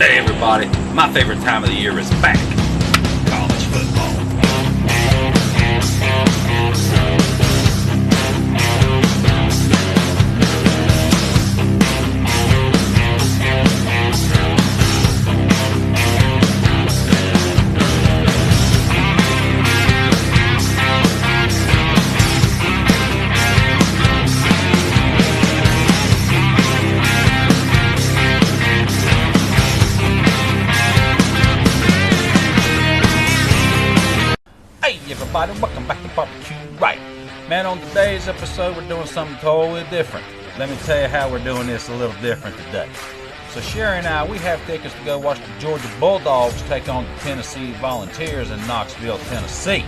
Hey everybody, my favorite time of the year is back. College football. Everybody, welcome back to Barbecue Right. Man, on today's episode, we're doing something totally different. Let me tell you how we're doing this a little different today. So Sherry and I, we have tickets to go watch the Georgia Bulldogs take on the Tennessee Volunteers in Knoxville, Tennessee.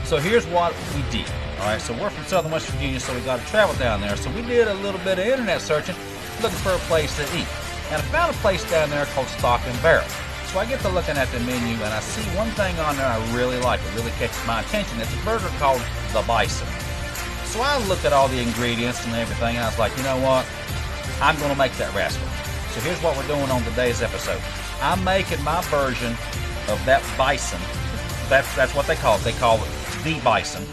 So here's what we did. Alright, so we're from Southern West Virginia, so we got to travel down there. So we did a little bit of internet searching, looking for a place to eat. And I found a place down there called Stock and Barrel. So I get to looking at the menu and I see one thing on there I really like. It really catches my attention. It's a burger called the Bison. So I looked at all the ingredients and everything and I was like, you know what? I'm going to make that rascal. So here's what we're doing on today's episode. I'm making my version of that Bison. That's what they call it. They call it the Bison.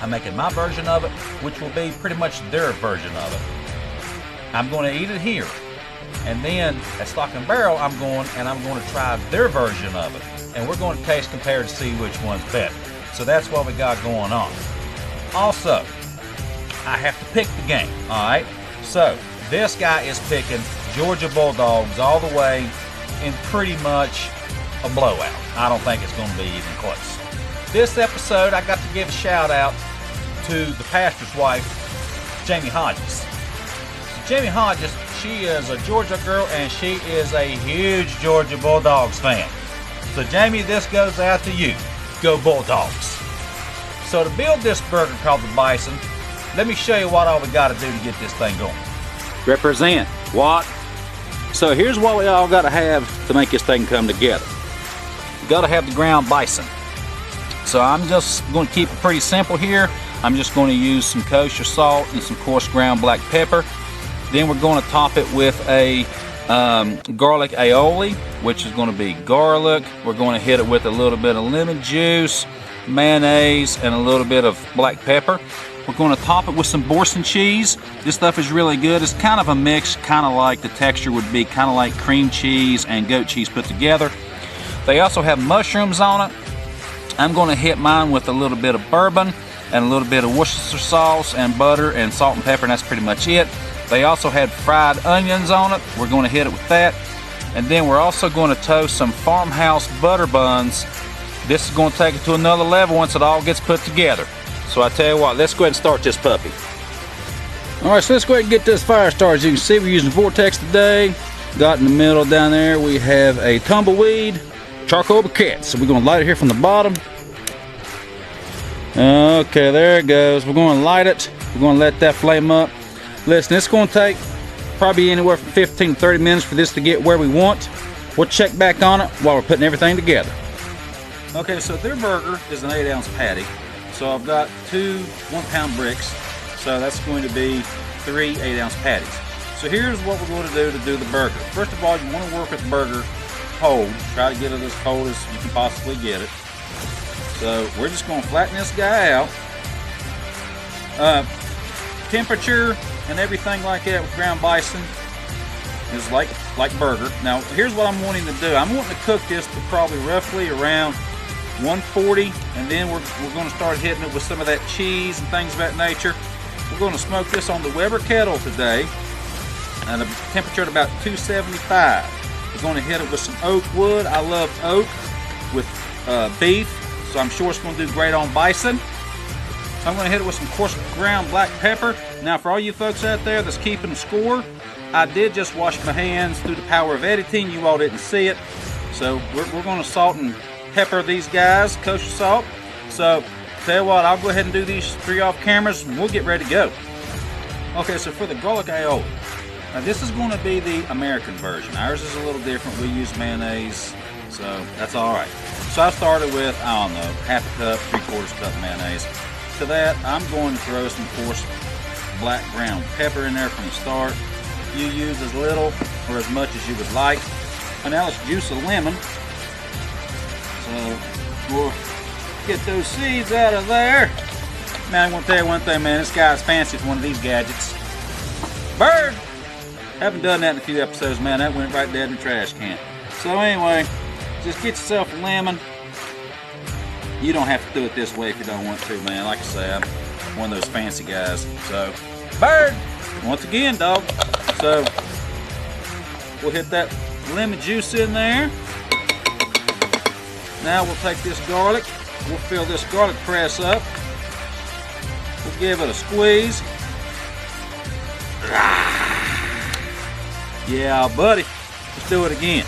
I'm making my version of it, which will be pretty much their version of it. I'm going to eat it here. And then at Stock and Barrel, I'm going to try their version of it. And we're going to taste compare to see which one's better. So that's what we got going on. Also, I have to pick the game, alright? So, this guy is picking Georgia Bulldogs all the way in pretty much a blowout. I don't think it's going to be even close. This episode, I got to give a shout out to the pastor's wife, Jamie Hodges. So Jamie Hodges, she is a Georgia girl and she is a huge Georgia Bulldogs fan. So Jamie, this goes out to you. Go Bulldogs. So to build this burger called the Bison, let me show you what all we got to do to get this thing going. Represent. What? So here's what we all got to have to make this thing come together. You got to have the ground bison. So I'm just going to keep it pretty simple here. I'm just going to use some kosher salt and some coarse ground black pepper. Then we're going to top it with a garlic aioli, which is going to be garlic. We're going to hit it with a little bit of lemon juice, mayonnaise, and a little bit of black pepper. We're going to top it with some boursin cheese. This stuff is really good. It's kind of a mix, kind of like the texture would be kind of like cream cheese and goat cheese put together. They also have mushrooms on it. I'm going to hit mine with a little bit of bourbon and a little bit of Worcestershire sauce and butter and salt and pepper, and that's pretty much it. They also had fried onions on it. We're going to hit it with that. And then we're also going to toast some farmhouse butter buns. This is going to take it to another level once it all gets put together. So I tell you what, let's go ahead and start this puppy. Alright, so let's go ahead and get this fire started. As you can see, we're using Vortex today. Got in the middle down there, we have a tumbleweed charcoal briquette. So we're going to light it here from the bottom. Okay, there it goes. We're going to light it. We're going to let that flame up. Listen, it's going to take probably anywhere from 15 to 30 minutes for this to get where we want. We'll check back on it while we're putting everything together. Okay, so their burger is an 8-ounce patty. So I've got 2 1-pound bricks. So that's going to be 3 8-ounce patties. So here's what we're going to do the burger. First of all, you want to work with the burger cold. Try to get it as cold as you can possibly get it. So we're just going to flatten this guy out. Temperature and everything like that with ground bison is like burger. Now here's what I'm wanting to do. I'm wanting to cook this to probably roughly around 140, and then we're going to start hitting it with some of that cheese and things of that nature. We're going to smoke this on the Weber kettle today and a temperature at about 275. We're going to hit it with some oak wood. I love oak with beef, so I'm sure it's going to do great on bison. So I'm going to hit it with some coarse ground black pepper. Now for all you folks out there that's keeping score, I did just wash my hands through the power of editing. You all didn't see it. So we're going to salt and pepper these guys, kosher salt. So tell you what, I'll go ahead and do these 3 off cameras and we'll get ready to go. Okay, so for the garlic aioli, now this is going to be the American version. Ours is a little different. We use mayonnaise, so that's all right. So I started with, I don't know, half a cup, 3/4 cup mayonnaise. To that, I'm going to throw some coarse black ground pepper in there from the start. You use as little or as much as you would like. And now let's juice a lemon. So we'll get those seeds out of there. Man, I'm gonna tell you one thing, man. This guy's fancy with one of these gadgets. Bird! Haven't done that in a few episodes, man. That went right dead in the trash can. So anyway, just get yourself a lemon. You don't have to do it this way if you don't want to, man. Like I say, I'm one of those fancy guys. So, bird! Once again, dog. So, we'll hit that lemon juice in there. Now we'll take this garlic. We'll fill this garlic press up. We'll give it a squeeze. Yeah, buddy. Let's do it again.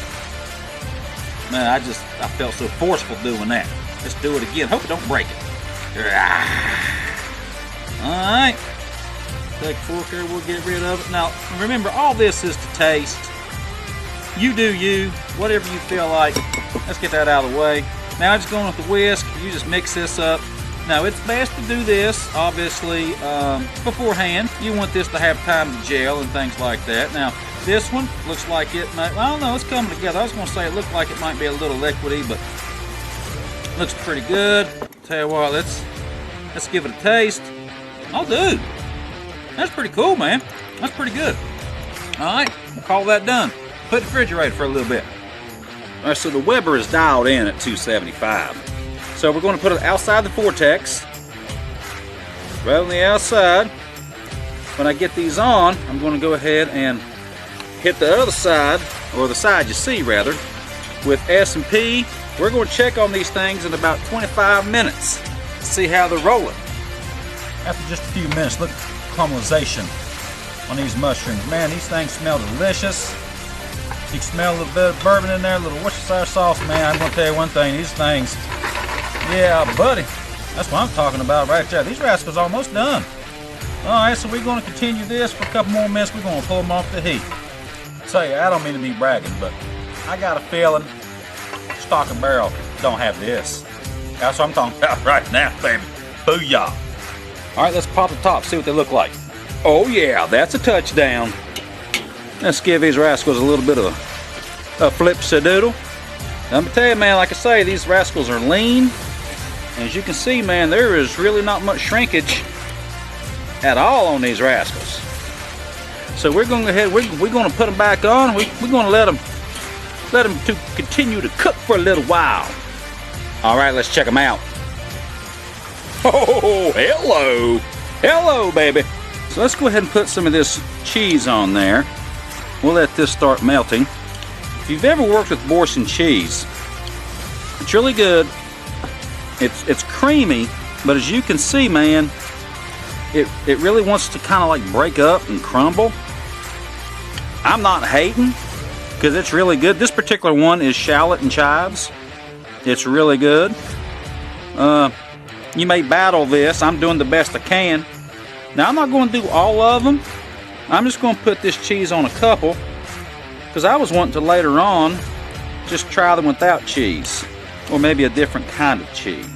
Man, I felt so forceful doing that. Let's do it again. Hope it don't break it. Alright. Take a fork here, we'll get rid of it. Now, remember, all this is to taste. You do you, whatever you feel like. Let's get that out of the way. Now, just going with the whisk, you just mix this up. Now, it's best to do this, obviously, beforehand. You want this to have time to gel and things like that. Now, this one looks like it might, I don't know, it's coming together. I was going to say it looked like it might be a little liquidy, but looks pretty good. Tell you what, let's give it a taste. Oh, dude, that's pretty cool, man. That's pretty good. All right, we'll call that done. Put it in the refrigerator for a little bit. All right, so the Weber is dialed in at 275. So we're going to put it outside the vortex, right on the outside. When I get these on, I'm going to go ahead and hit the other side, or the side you see rather, with S&P. We're going to check on these things in about 25 minutes to see how they're rolling. After just a few minutes, look at the caramelization on these mushrooms. Man, these things smell delicious. You can smell a little bit of bourbon in there, a little Worcestershire sauce. Man, I'm going to tell you one thing, these things, yeah, buddy, that's what I'm talking about right there. These rascals are almost done. All right, so we're going to continue this for a couple more minutes. We're going to pull them off the heat. Tell you, I don't mean to be bragging, but I got a feeling Stock and Barrel don't have this. That's what I'm talking about right now, baby. Booyah. All right, let's pop the top, see what they look like. Oh yeah, that's a touchdown. Let's give these rascals a little bit of a flip-sadoodle. Let me tell you, man, like I say, these rascals are lean. As you can see, man, there is really not much shrinkage at all on these rascals. So we're going to go ahead, we're going to put them back on. We're going to let them to continue to cook for a little while. All right, let's check them out. Oh, hello. Hello, baby. So let's go ahead and put some of this cheese on there. We'll let this start melting. If you've ever worked with boursin cheese, it's really good. It's creamy, but as you can see, man, it really wants to kind of like break up and crumble. I'm not hating, because it's really good. This particular one is shallot and chives. It's really good. You may battle this. I'm doing the best I can. Now, I'm not going to do all of them. I'm just going to put this cheese on a couple, because I was wanting to later on just try them without cheese, or maybe a different kind of cheese.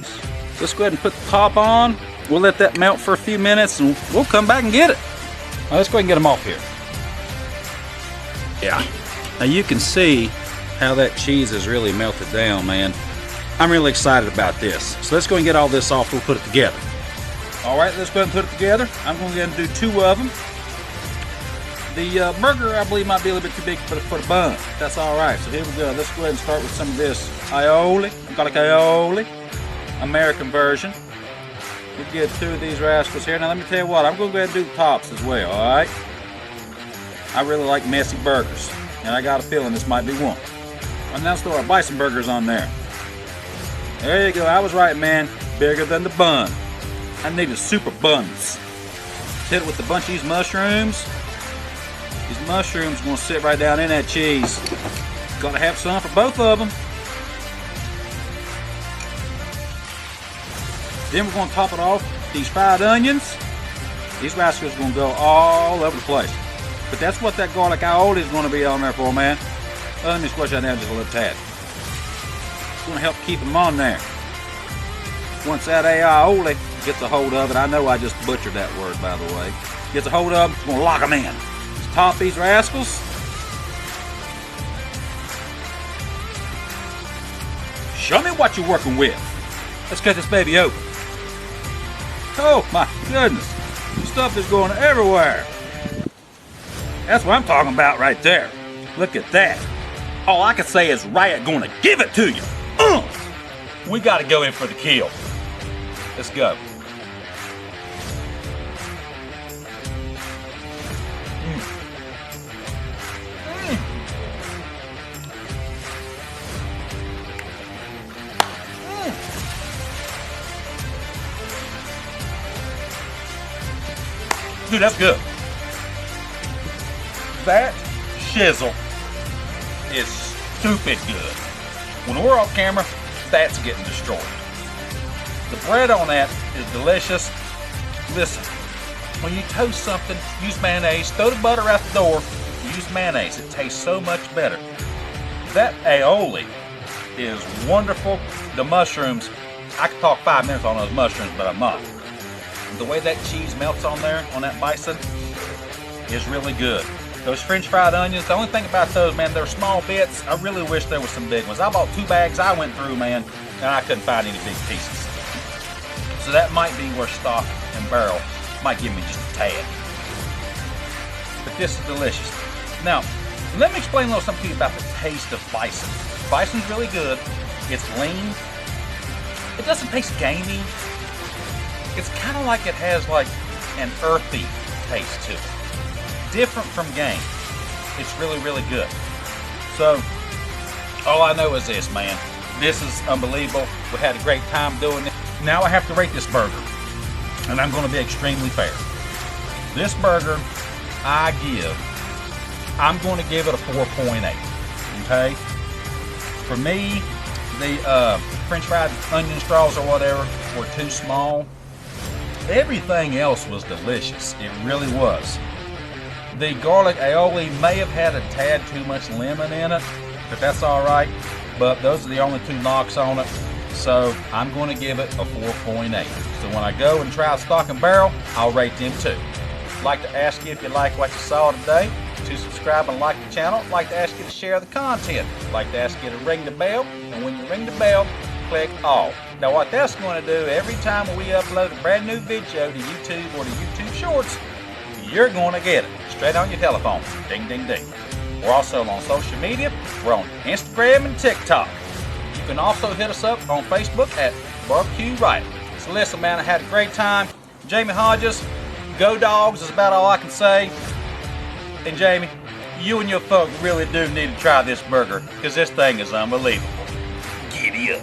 Let's go ahead and put the top on. We'll let that melt for a few minutes and we'll come back and get it. All right, let's go ahead and get them off here. Yeah. Now you can see how that cheese is really melted down, man. I'm really excited about this. So let's go and get all this off. We'll put it together. All right, let's go ahead and put it together. I'm going to go ahead and do 2 of them. The burger, I believe, might be a little bit too big for the bun. That's all right. So here we go. Let's go ahead and start with some of this aioli. Garlic aioli, American version. We'll get 2 of these rascals here. Now let me tell you what, I'm going to go ahead and do the tops as well, all right? I really like messy burgers, and I got a feeling this might be one. And now let's throw our Bison burgers on there. There you go, I was right, man. Bigger than the bun. I need a super buns. Hit it with a bunch of these mushrooms. These mushrooms are going to sit right down in that cheese. Got to have some for both of them. Then we're going to top it off with these fried onions. These rascals are going to go all over the place. But that's what that garlic aioli is going to be on there for, man. Let me squish that down just a little tad. It's going to help keep them on there. Once that aioli gets a hold of it, I know I just butchered that word, by the way. Gets a hold of them, it's going to lock them in. Let's top these rascals. Show me what you're working with. Let's cut this baby open. Oh my goodness. Stuff is going everywhere. That's what I'm talking about right there. Look at that. All I can say is Riot gonna give it to you. We gotta go in for the kill. Let's go. Dude, that's good. That shizzle is stupid good. When we're off camera, that's getting destroyed. The bread on that is delicious. Listen, when you toast something, use mayonnaise. Throw the butter out the door. Use mayonnaise. It tastes so much better. That aioli is wonderful. The mushrooms, I could talk 5 minutes on those mushrooms, but I'm not. The way that cheese melts on there, on that bison, is really good. Those French fried onions, the only thing about those, man, they're small bits. I really wish there was some big ones. I bought 2 bags I went through, man, and I couldn't find any big pieces. So that might be where stock and barrel might give me just a tad. But this is delicious. Now, let me explain a little something to you about the taste of bison. Bison's really good. It's lean. It doesn't taste gamey. It's kind of like it has like an earthy taste to it. Different from game. It's really, really good. So, all I know is this, man. This is unbelievable. We had a great time doing it. Now I have to rate this burger. And I'm going to be extremely fair. This burger, I'm going to give it a 4.8. Okay? For me, the French fried onion straws or whatever were too small. Everything else was delicious. It really was. The garlic aioli may have had a tad too much lemon in it, but that's all right. But those are the only 2 knocks on it. So I'm going to give it a 4.8. So when I go and try stock and barrel, I'll rate them too. I'd like to ask you if you like what you saw today, to subscribe and like the channel. I'd like to ask you to share the content. I'd like to ask you to ring the bell. And when you ring the bell, click all. Now what that's going to do, every time we upload a brand new video to YouTube or to YouTube Shorts, you're going to get it straight on your telephone. Ding, ding, ding. We're also on social media. We're on Instagram and TikTok. You can also hit us up on Facebook at Barbecue Riot. So listen, man, I had a great time. Jamie Hodges, go dogs is about all I can say. And Jamie, you and your folk really do need to try this burger because this thing is unbelievable. Giddy up.